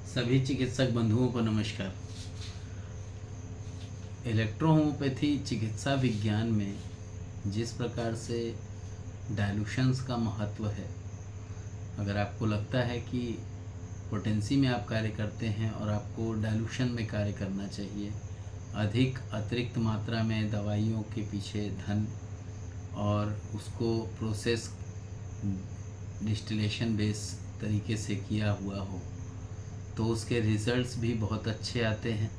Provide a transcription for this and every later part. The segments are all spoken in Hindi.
सभी चिकित्सक बंधुओं को नमस्कार। इलेक्ट्रोहोम्योपैथी चिकित्सा विज्ञान में जिस प्रकार से डायलूशंस का महत्व है, अगर आपको लगता है कि पोटेंसी में आप कार्य करते हैं और आपको डायलूशन में कार्य करना चाहिए, अधिक अतिरिक्त मात्रा में दवाइयों के पीछे धन और उसको प्रोसेस डिस्टिलेशन बेस तरीके से किया हुआ हो, तो उसके रिज़ल्ट्स भी बहुत अच्छे आते हैं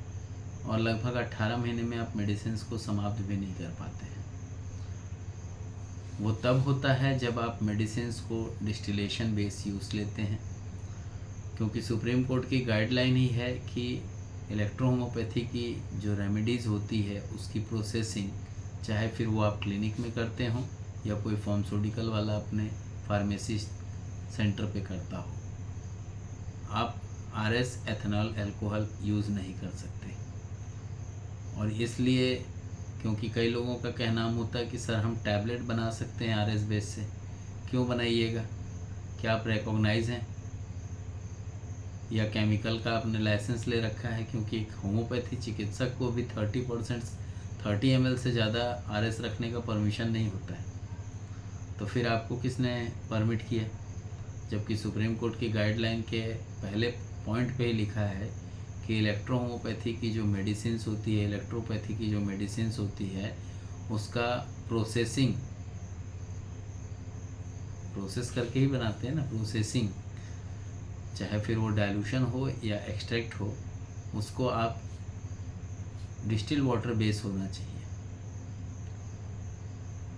और लगभग 18 महीने में आप मेडिसिन्स को समाप्त भी नहीं कर पाते हैं। वो तब होता है जब आप मेडिसिन्स को डिस्टिलेशन बेस यूज़ लेते हैं, क्योंकि सुप्रीम कोर्ट की गाइडलाइन ही है कि इलेक्ट्रोहोम्योपैथी की जो रेमेडीज़ होती है उसकी प्रोसेसिंग, चाहे फिर वो आप क्लिनिक में करते हों या कोई फार्मास्यूटिकल वाला अपने फार्मेसी सेंटर पे करता हो, आप आरएस एथेनॉल अल्कोहल यूज़ नहीं कर सकते। और इसलिए क्योंकि कई लोगों का कहना होता है कि सर हम टैबलेट बना सकते हैं आरएस बेस से, क्यों बनाइएगा, क्या आप रिकॉग्नाइज हैं या केमिकल का आपने लाइसेंस ले रखा है? क्योंकि एक होम्योपैथी चिकित्सक को भी 30 ml से ज़्यादा आरएस रखने का परमिशन नहीं होता है, तो फिर आपको किसने परमिट किया? जबकि सुप्रीम कोर्ट की गाइडलाइन के पहले पॉइंट पे ही लिखा है कि इलेक्ट्रोहोम्योपैथी की जो मेडिसिन्स होती है, इलेक्ट्रोपैथी की जो मेडिसिन्स होती है, उसका प्रोसेस करके ही बनाते हैं ना, प्रोसेसिंग, चाहे फिर वो डाइल्यूशन हो या एक्सट्रैक्ट हो, उसको आप डिस्टिल वाटर बेस होना चाहिए।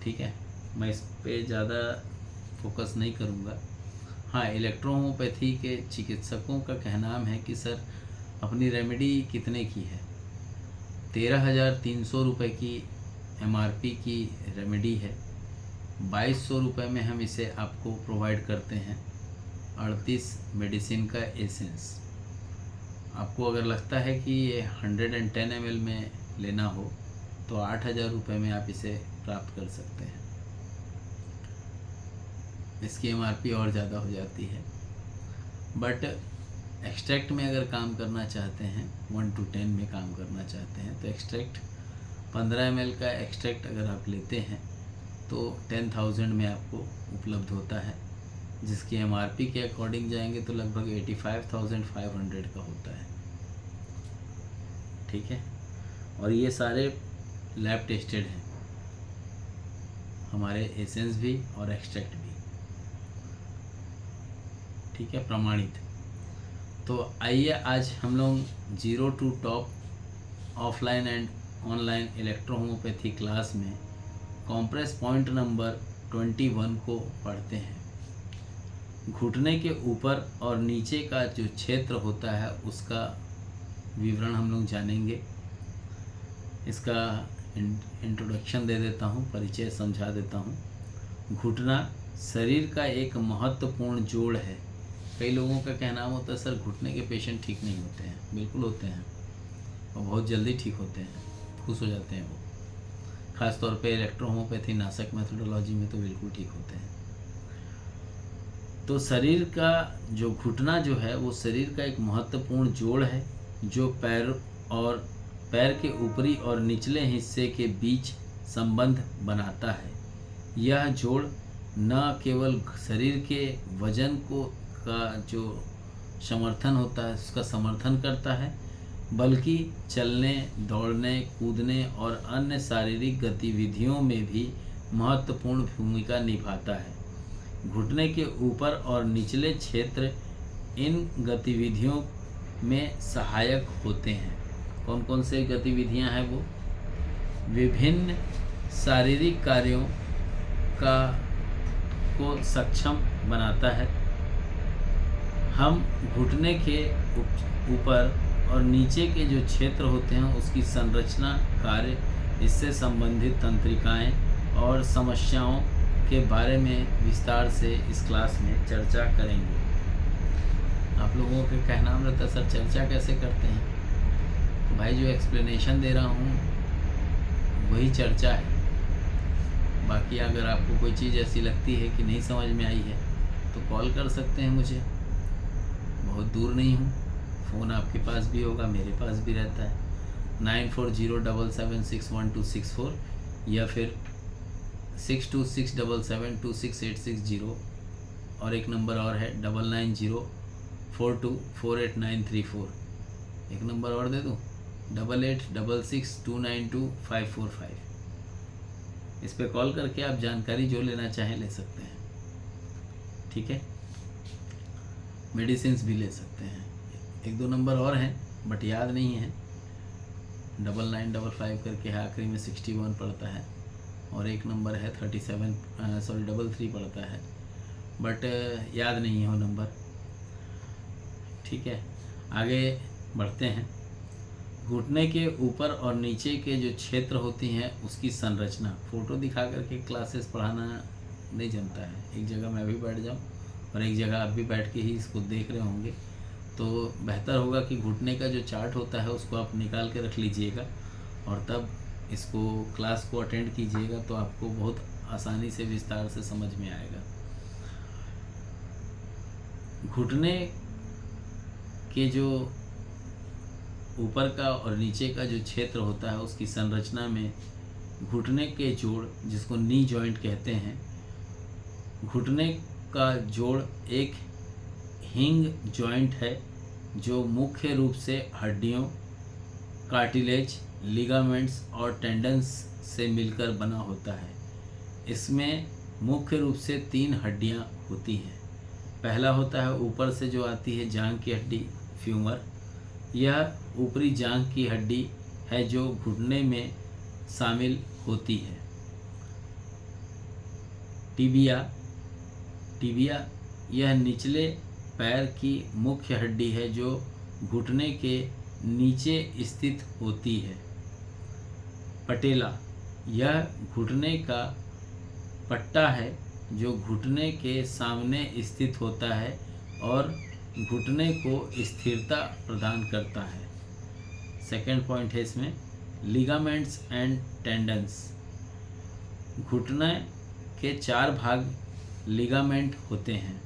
ठीक है, मैं इस पे ज़्यादा फोकस नहीं करूँगा। हाँ, इलेक्ट्रोहोम्योपैथी के चिकित्सकों का कहना है कि सर अपनी रेमेडी कितने की है? 13,300 रुपये की MRP की रेमेडी है, 2,200 रुपये में हम इसे आपको प्रोवाइड करते हैं। 38 मेडिसिन का एसेंस। आपको अगर लगता है कि ये 110 ml में लेना हो तो 8,000 रुपये में आप इसे प्राप्त कर सकते हैं। इसकी MRP और ज़्यादा हो जाती है, बट एक्सट्रैक्ट में अगर काम करना चाहते हैं, 1 to 10 में काम करना चाहते हैं, तो एक्सट्रैक्ट 15 ml का एक्सट्रैक्ट अगर आप लेते हैं तो 10,000 में आपको उपलब्ध होता है, जिसकी MRP के अकॉर्डिंग जाएंगे तो लगभग 85,500 का होता है। ठीक है, और ये सारे लैब टेस्टेड हैं, हमारे एसेंस भी और एक्सट्रैक्ट भी। ठीक है, प्रमाणित। तो आइए आज हम लोग 0 to top offline and online electrohomeopathy class में कॉम्प्रेस पॉइंट नंबर 21 को पढ़ते हैं। घुटने के ऊपर और नीचे का जो क्षेत्र होता है उसका विवरण हम लोग जानेंगे। इसका इंट्रोडक्शन दे देता हूँ, परिचय समझा देता हूँ। घुटना शरीर का एक महत्वपूर्ण जोड़ है। कई लोगों का कहना होता है सर घुटने के पेशेंट ठीक नहीं होते हैं। बिल्कुल होते हैं और बहुत जल्दी ठीक होते हैं, खुश हो जाते हैं वो। ख़ास तौर पे इलेक्ट्रोहोम्योपैथी नासक मेथोडोलॉजी में तो बिल्कुल ठीक होते हैं। तो शरीर का जो घुटना जो है वो शरीर का एक महत्वपूर्ण जोड़ है, जो पैर के ऊपरी और निचले हिस्से के बीच संबंध बनाता है। यह जोड़ न केवल शरीर के वजन का जो समर्थन होता है उसका समर्थन करता है, बल्कि चलने, दौड़ने, कूदने और अन्य शारीरिक गतिविधियों में भी महत्वपूर्ण भूमिका निभाता है। घुटने के ऊपर और निचले क्षेत्र इन गतिविधियों में सहायक होते हैं। कौन कौन से गतिविधियां हैं वो? विभिन्न शारीरिक कार्यों को सक्षम बनाता है। हम घुटने के ऊपर और नीचे के जो क्षेत्र होते हैं उसकी संरचना, कार्य, इससे संबंधित तंत्रिकाएं और समस्याओं के बारे में विस्तार से इस क्लास में चर्चा करेंगे। आप लोगों का कहना रहता है सर चर्चा कैसे करते हैं? तो भाई जो एक्सप्लेनेशन दे रहा हूँ वही चर्चा है। बाकी अगर आपको कोई चीज़ ऐसी लगती है कि नहीं समझ में आई है तो कॉल कर सकते हैं मुझे, बहुत दूर नहीं हूँ। फ़ोन आपके पास भी होगा, मेरे पास भी रहता है, 9407761264 या फिर 6267726860, और एक नंबर और है 9904248934। एक नंबर और दे दूँ, 8866292545। इस पे कॉल करके आप जानकारी जो लेना चाहें ले सकते हैं, ठीक है। मेडिसिन्स भी ले सकते हैं। एक दो नंबर और हैं बट याद नहीं है, 9955 करके है, आखिरी में 61 पड़ता है, और एक नंबर है 33 पड़ता है, बट याद नहीं है वो नंबर, ठीक है। आगे बढ़ते हैं। घुटने के ऊपर और नीचे के जो क्षेत्र होती हैं उसकी संरचना, फ़ोटो दिखा करके क्लासेस पढ़ाना नहीं जमता है। एक जगह मैं भी बैठ जाऊं और एक जगह आप भी बैठ के ही इसको देख रहे होंगे, तो बेहतर होगा कि घुटने का जो चार्ट होता है उसको आप निकाल के रख लीजिएगा और तब इसको क्लास को अटेंड कीजिएगा, तो आपको बहुत आसानी से विस्तार से समझ में आएगा। घुटने के जो ऊपर का और नीचे का जो क्षेत्र होता है उसकी संरचना में घुटने के जोड़, जिसको नी जॉइंट कहते हैं, घुटने का जोड़ एक हिंग जॉइंट है जो मुख्य रूप से हड्डियों, कार्टिलेज, लिगामेंट्स और टेंडन्स से मिलकर बना होता है। इसमें मुख्य रूप से 3 हड्डियां होती हैं। पहला होता है ऊपर से जो आती है जांघ की हड्डी, फ्यूमर। यह ऊपरी जांघ की हड्डी है जो घुटने में शामिल होती है। टिबिया यह निचले पैर की मुख्य हड्डी है जो घुटने के नीचे स्थित होती है। पटेला यह घुटने का पट्टा है जो घुटने के सामने स्थित होता है और घुटने को स्थिरता प्रदान करता है। सेकंड पॉइंट है इसमें, लिगामेंट्स एंड टेंडन्स। घुटने के 4 भाग लिगामेंट होते हैं।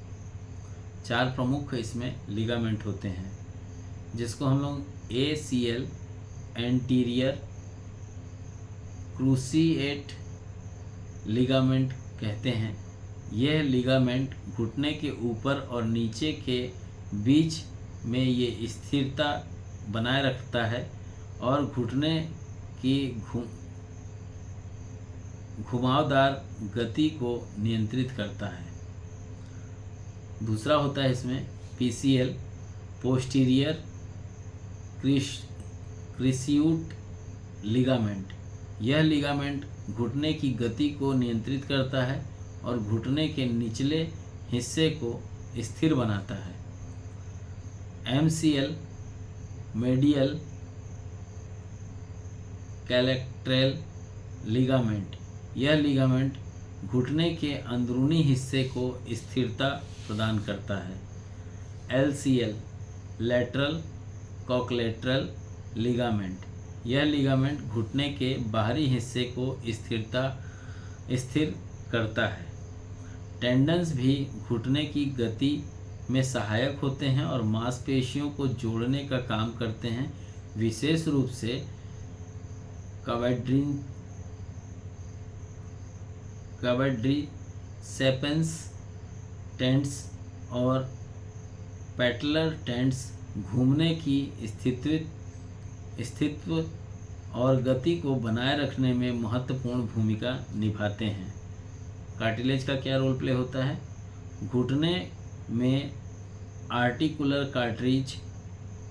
4 प्रमुख इसमें लिगामेंट होते हैं, जिसको हम लोग ACL एंटीरियर क्रूसिएट लिगामेंट कहते हैं। यह लिगामेंट घुटने के ऊपर और नीचे के बीच में ये स्थिरता बनाए रखता है और घुटने की घुमावदार गति को नियंत्रित करता है। दूसरा होता है इसमें PCL पोस्टीरियर क्रिसियूट लिगामेंट। यह लिगामेंट घुटने की गति को नियंत्रित करता है और घुटने के निचले हिस्से को स्थिर बनाता है। MCL medial collateral ligament. यह लिगामेंट घुटने के अंदरूनी हिस्से को स्थिरता प्रदान करता है। LCL lateral collateral ligament. यह लिगामेंट घुटने के बाहरी हिस्से को स्थिर करता है। टेंडन्स भी घुटने की गति में सहायक होते हैं और मांसपेशियों को जोड़ने का काम करते हैं, विशेष रूप से क्वाड्रिसेप्स टेंड्स और पैटेलर टेंड्स घूमने की स्थित्व और गति को बनाए रखने में महत्वपूर्ण भूमिका निभाते हैं। कार्टिलेज का क्या रोल प्ले होता है? घुटने में आर्टिकुलर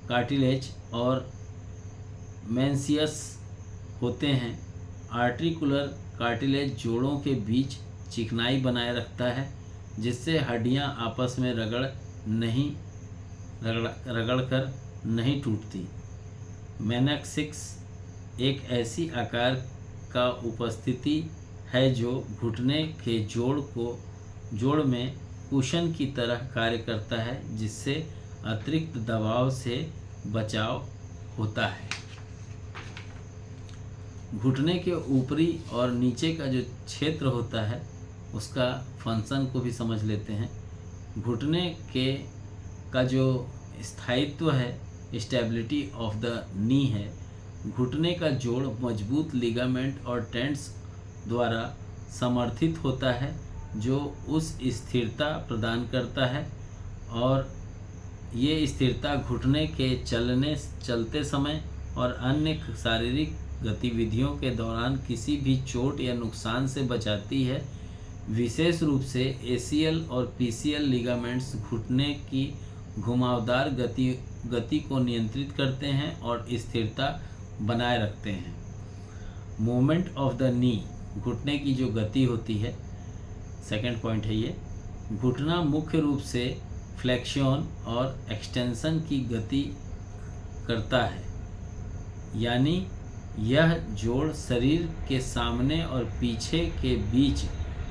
कार्टिलेज और मेंसियस होते हैं। आर्टिकुलर कार्टिलेज जोड़ों के बीच चिकनाई बनाए रखता है, जिससे हड्डियां आपस में रगड़कर नहीं टूटती। मेनिस्कस एक ऐसी आकार का उपस्थिति है जो घुटने के जोड़ में कुशन की तरह कार्य करता है, जिससे अतिरिक्त दबाव से बचाव होता है। घुटने के ऊपरी और नीचे का जो क्षेत्र होता है उसका फंक्शन को भी समझ लेते हैं। घुटने का जो स्थायित्व है स्टेबिलिटी ऑफ द नी है। घुटने का जोड़ मजबूत लिगामेंट और टेंड्स द्वारा समर्थित होता है जो उस स्थिरता प्रदान करता है, और ये स्थिरता घुटने के चलते समय और अन्य शारीरिक गतिविधियों के दौरान किसी भी चोट या नुकसान से बचाती है। विशेष रूप से एसीएल और पीसीएल लिगामेंट्स घुटने की घुमावदार गति को नियंत्रित करते हैं और स्थिरता बनाए रखते हैं। मूवमेंट ऑफ द नी, घुटने की जो गति होती है, सेकंड पॉइंट है ये। घुटना मुख्य रूप से फ्लेक्शन और एक्सटेंशन की गति करता है, यानी यह जोड़ शरीर के सामने और पीछे के बीच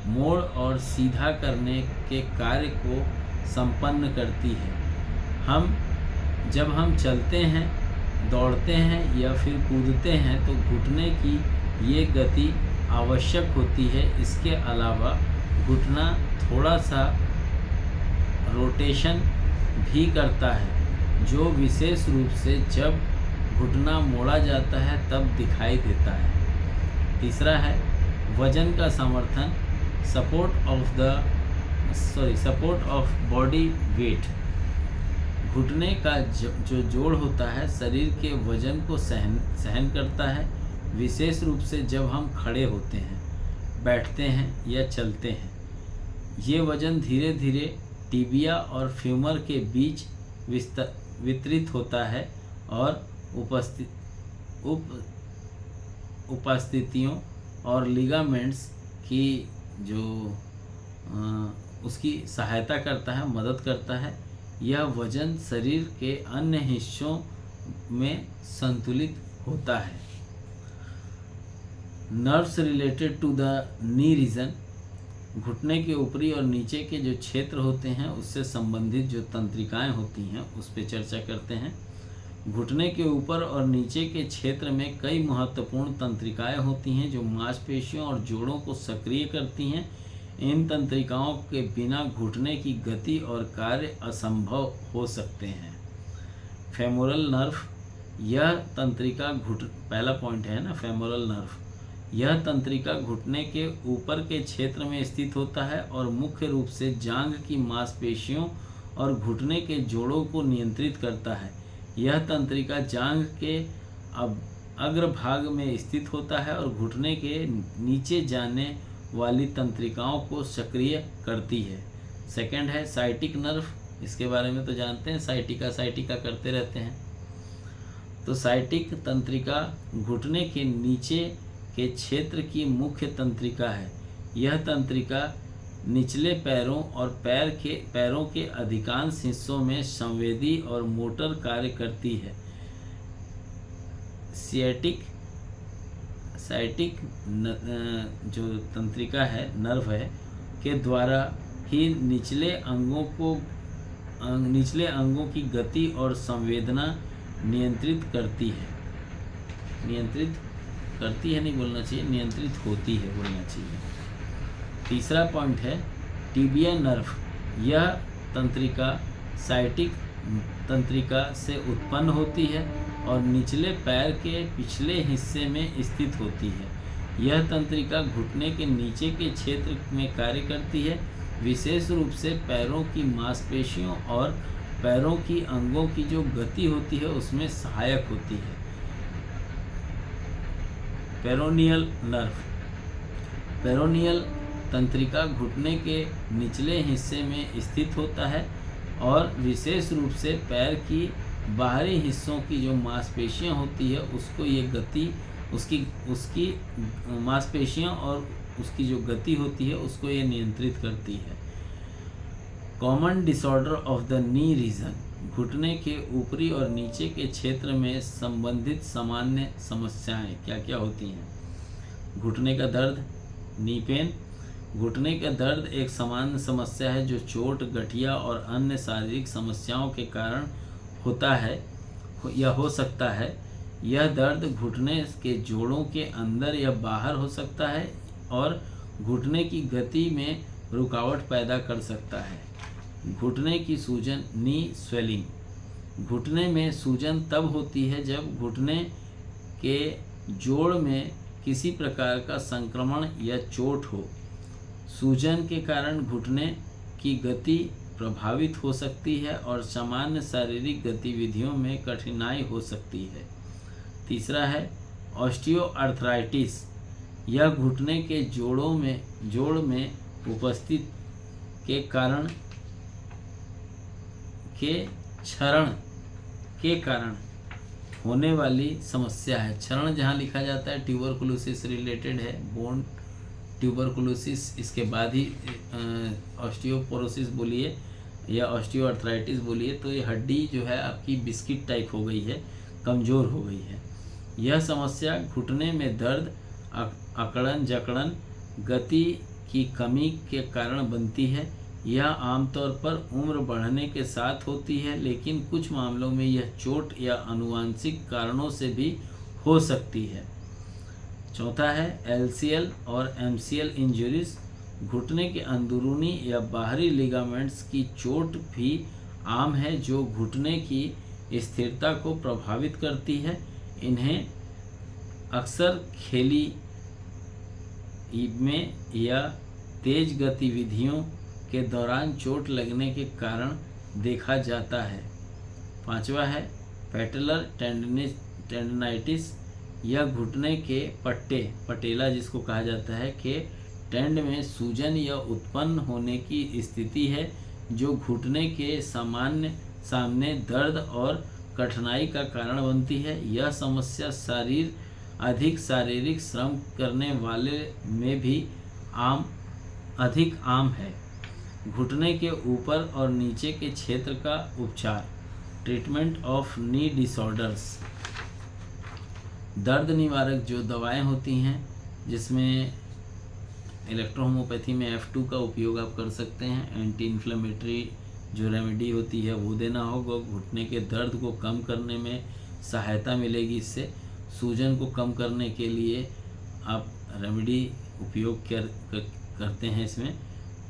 मोड़ और सीधा करने के कार्य को संपन्न करती है। जब हम चलते हैं, दौड़ते हैं या फिर कूदते हैं तो घुटने की ये गति आवश्यक होती है। इसके अलावा घुटना थोड़ा सा रोटेशन भी करता है, जो विशेष रूप से जब घुटना मोड़ा जाता है तब दिखाई देता है। तीसरा है वजन का समर्थन, सपोर्ट ऑफ बॉडी वेट। घुटने का जो जोड़ होता है शरीर के वजन को सहन करता है, विशेष रूप से जब हम खड़े होते हैं, बैठते हैं या चलते हैं। ये वजन धीरे धीरे टिबिया और फ्यूमर के बीच वितरित होता है और उपस्थितियों और लिगामेंट्स की उसकी सहायता करता है, मदद करता है। यह वजन शरीर के अन्य हिस्सों में संतुलित होता है। Nerves related to the knee region, घुटने के ऊपरी और नीचे के जो क्षेत्र होते हैं उससे संबंधित जो तंत्रिकाएं होती हैं उस पर चर्चा करते हैं। घुटने के ऊपर और नीचे के क्षेत्र में कई महत्वपूर्ण तंत्रिकाएं होती हैं जो मांसपेशियों और जोड़ों को सक्रिय करती हैं। इन तंत्रिकाओं के बिना घुटने की गति और कार्य असंभव हो सकते हैं। फेमोरल नर्व, यह तंत्रिका पहला पॉइंट है ना, फेमोरल नर्व। यह तंत्रिका घुटने के ऊपर के क्षेत्र में स्थित होता है और मुख्य रूप से जांघ की मांसपेशियों और घुटने के जोड़ों को नियंत्रित करता है। यह तंत्रिका जांघ के अग्रभाग में स्थित होता है और घुटने के नीचे जाने वाली तंत्रिकाओं को सक्रिय करती है। सेकंड है साइटिक नर्व, इसके बारे में तो जानते हैं, साइटिका करते रहते हैं। तो साइटिक तंत्रिका घुटने के नीचे के क्षेत्र की मुख्य तंत्रिका है। यह तंत्रिका निचले पैरों और पैरों के अधिकांश हिस्सों में संवेदी और मोटर कार्य करती है। साइटिक जो तंत्रिका है, नर्व है, के द्वारा ही निचले अंगों की गति और संवेदना नियंत्रित करती है बोलना चाहिए। तीसरा पॉइंट है टिबिया नर्व। यह तंत्रिका साइटिक तंत्रिका से उत्पन्न होती है और निचले पैर के पिछले हिस्से में स्थित होती है। यह तंत्रिका घुटने के नीचे के क्षेत्र में कार्य करती है, विशेष रूप से पैरों की मांसपेशियों और पैरों की अंगों की जो गति होती है उसमें सहायक होती है। पेरोनियल नर्व, पेरोनियल तंत्रिका घुटने के निचले हिस्से में स्थित होता है और विशेष रूप से पैर की बाहरी हिस्सों की जो मांसपेशियां होती है उसको ये गति उसकी मांसपेशियां और उसकी जो गति होती है उसको ये नियंत्रित करती है। Common disorder of the knee region, घुटने के ऊपरी और नीचे के क्षेत्र में संबंधित सामान्य समस्याएं क्या क्या होती हैं। घुटने का दर्द, नी पेन। घुटने का दर्द एक सामान्य समस्या है जो चोट, गठिया और अन्य शारीरिक समस्याओं के कारण होता है या हो सकता है। यह दर्द घुटने के जोड़ों के अंदर या बाहर हो सकता है और घुटने की गति में रुकावट पैदा कर सकता है। घुटने की सूजन, नी स्वेलिंग। घुटने में सूजन तब होती है जब घुटने के जोड़ में किसी प्रकार का संक्रमण या चोट हो। सूजन के कारण घुटने की गति प्रभावित हो सकती है और सामान्य शारीरिक गतिविधियों में कठिनाई हो सकती है। तीसरा है ऑस्टियोआर्थराइटिस। यह घुटने के जोड़ में उपस्थित के कारण क्षरण के कारण होने वाली समस्या है। क्षरण जहाँ लिखा जाता है ट्यूबरकुलोसिस रिलेटेड है, बोन ट्यूबरकुलोसिस, इसके बाद ही ऑस्टियोपोरोसिस बोलिए या ऑस्टियोआर्थराइटिस बोलिए, तो ये हड्डी जो है आपकी बिस्किट टाइप हो गई है, कमज़ोर हो गई है। यह समस्या घुटने में दर्द, अकड़न जकड़न, गति की कमी के कारण बनती है। यह आमतौर पर उम्र बढ़ने के साथ होती है, लेकिन कुछ मामलों में यह चोट या आनुवंशिक कारणों से भी हो सकती है। चौथा है LCL और MCL इंजरीज। घुटने के अंदरूनी या बाहरी लिगामेंट्स की चोट भी आम है जो घुटने की स्थिरता को प्रभावित करती है। इन्हें अक्सर खेली में या तेज गतिविधियों के दौरान चोट लगने के कारण देखा जाता है। पांचवा है पैटेलर टेंडनाइटिस। यह घुटने के पटेला जिसको कहा जाता है के टेंड में सूजन या उत्पन्न होने की स्थिति है जो घुटने के सामने दर्द और कठिनाई का कारण बनती है। यह समस्या अधिक शारीरिक श्रम करने वाले में भी अधिक आम है। घुटने के ऊपर और नीचे के क्षेत्र का उपचार, ट्रीटमेंट ऑफ नी डिसऑर्डर्स। दर्द निवारक जो दवाएं होती हैं, जिसमें इलेक्ट्रोहोमोपैथी में F2 का उपयोग आप कर सकते हैं। एंटी इन्फ्लेमेटरी जो रेमेडी होती है वो देना होगा। घुटने के दर्द को कम करने में सहायता मिलेगी। इससे सूजन को कम करने के लिए आप रेमेडी उपयोग करते हैं। इसमें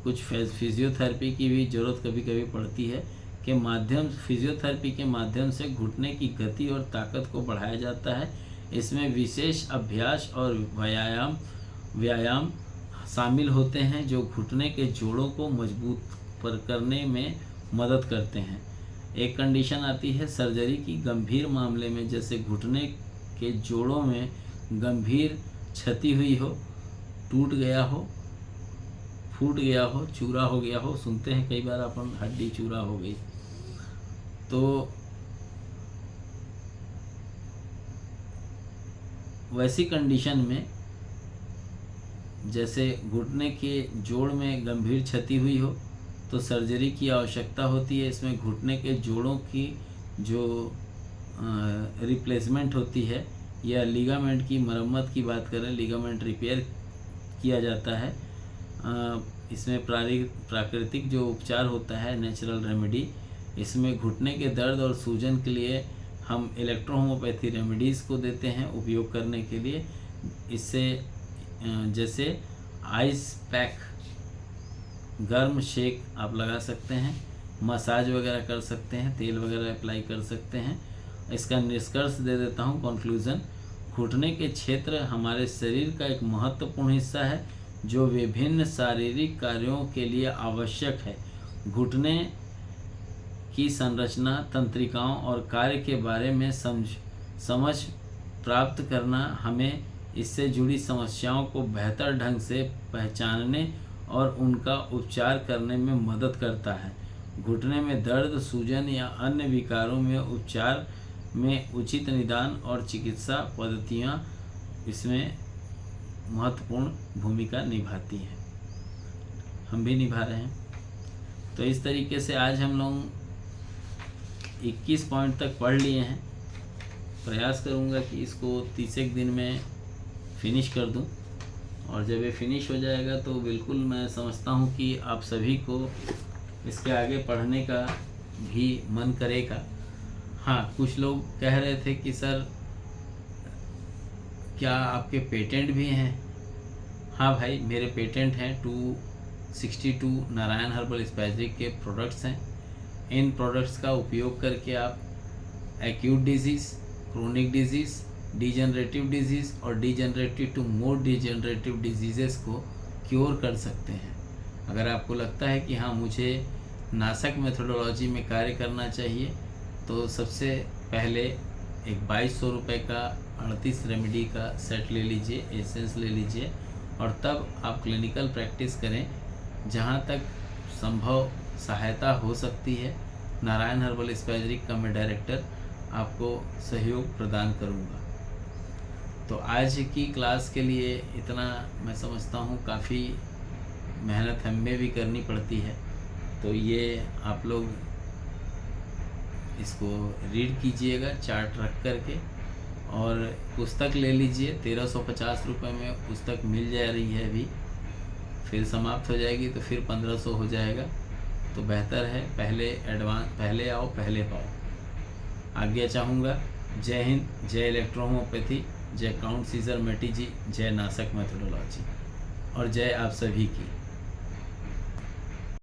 कुछ फिजियोथेरेपी की भी ज़रूरत कभी कभी पड़ती है फिजियोथेरेपी के माध्यम से घुटने की गति और ताकत को बढ़ाया जाता है। इसमें विशेष अभ्यास और व्यायाम शामिल होते हैं जो घुटने के जोड़ों को मजबूत करने में मदद करते हैं। एक कंडीशन आती है सर्जरी की गंभीर मामले में, जैसे घुटने के जोड़ों में गंभीर क्षति हुई हो, टूट गया हो, फूट गया हो, चूरा हो गया हो। सुनते हैं कई बार अपन हड्डी चूरा हो गई। तो वैसी कंडीशन में जैसे घुटने के जोड़ में गंभीर क्षति हुई हो तो सर्जरी की आवश्यकता होती है। इसमें घुटने के जोड़ों की जो रिप्लेसमेंट होती है या लिगामेंट की मरम्मत की बात करें, लिगामेंट रिपेयर किया जाता है। इसमें प्राकृतिक जो उपचार होता है, नेचुरल रेमेडी, इसमें घुटने के दर्द और सूजन के लिए हम इलेक्ट्रोहोमोपैथी रेमेडीज़ को देते हैं उपयोग करने के लिए। इससे जैसे आइस पैक, गर्म शेक आप लगा सकते हैं, मसाज वगैरह कर सकते हैं, तेल वगैरह अप्लाई कर सकते हैं। इसका निष्कर्ष दे देता हूँ, कंक्लूज़न। घुटने के क्षेत्र हमारे शरीर का एक महत्वपूर्ण हिस्सा है जो विभिन्न शारीरिक कार्यों के लिए आवश्यक है। घुटने की संरचना, तंत्रिकाओं और कार्य के बारे में समझ प्राप्त करना हमें इससे जुड़ी समस्याओं को बेहतर ढंग से पहचानने और उनका उपचार करने में मदद करता है। घुटने में दर्द, सूजन या अन्य विकारों में उपचार में उचित निदान और चिकित्सा पद्धतियाँ इसमें महत्वपूर्ण भूमिका निभाती हैं। हम भी निभा रहे हैं। तो इस तरीके से आज हम लोग 21 पॉइंट तक पढ़ लिए हैं। प्रयास करूँगा कि इसको 30 दिन में फिनिश कर दूं, और जब ये फिनिश हो जाएगा तो बिल्कुल मैं समझता हूँ कि आप सभी को इसके आगे पढ़ने का भी मन करेगा। हाँ, कुछ लोग कह रहे थे कि सर क्या आपके पेटेंट भी हैं? हाँ भाई, मेरे पेटेंट हैं 262 नारायण हर्बल स्पाइसरी के प्रोडक्ट्स हैं। इन प्रोडक्ट्स का उपयोग करके आप acute disease, chronic disease, degenerative disease और degenerative to more degenerative diseases को क्योर कर सकते हैं। अगर आपको लगता है कि हाँ मुझे नासक मेथोडोलॉजी में कार्य करना चाहिए, तो सबसे पहले एक 2200 रुपये का 38 रेमेडी का सेट ले लीजिए, एसेंस ले लीजिए और तब आप क्लिनिकल प्रैक्टिस करें। जहाँ तक संभव सहायता हो सकती है, नारायण हर्बल स्पैजरिक का मैं डायरेक्टर आपको सहयोग प्रदान करूँगा। तो आज की क्लास के लिए इतना मैं समझता हूँ, काफ़ी मेहनत हमें भी करनी पड़ती है। तो ये आप लोग इसको रीड कीजिएगा चार्ट रख करके, और पुस्तक ले लीजिए। 1350 रुपये में पुस्तक मिल जा रही है अभी, फिर समाप्त हो जाएगी तो फिर 1500 हो जाएगा। तो बेहतर है पहले आओ पहले पाओ। आज्ञा चाहूँगा। जय हिंद, जय इलेक्ट्रोहोम्योपैथी, जय काउंट सीजर मेटी जी, जय नासक मेथोडोलॉजी और जय आप सभी की।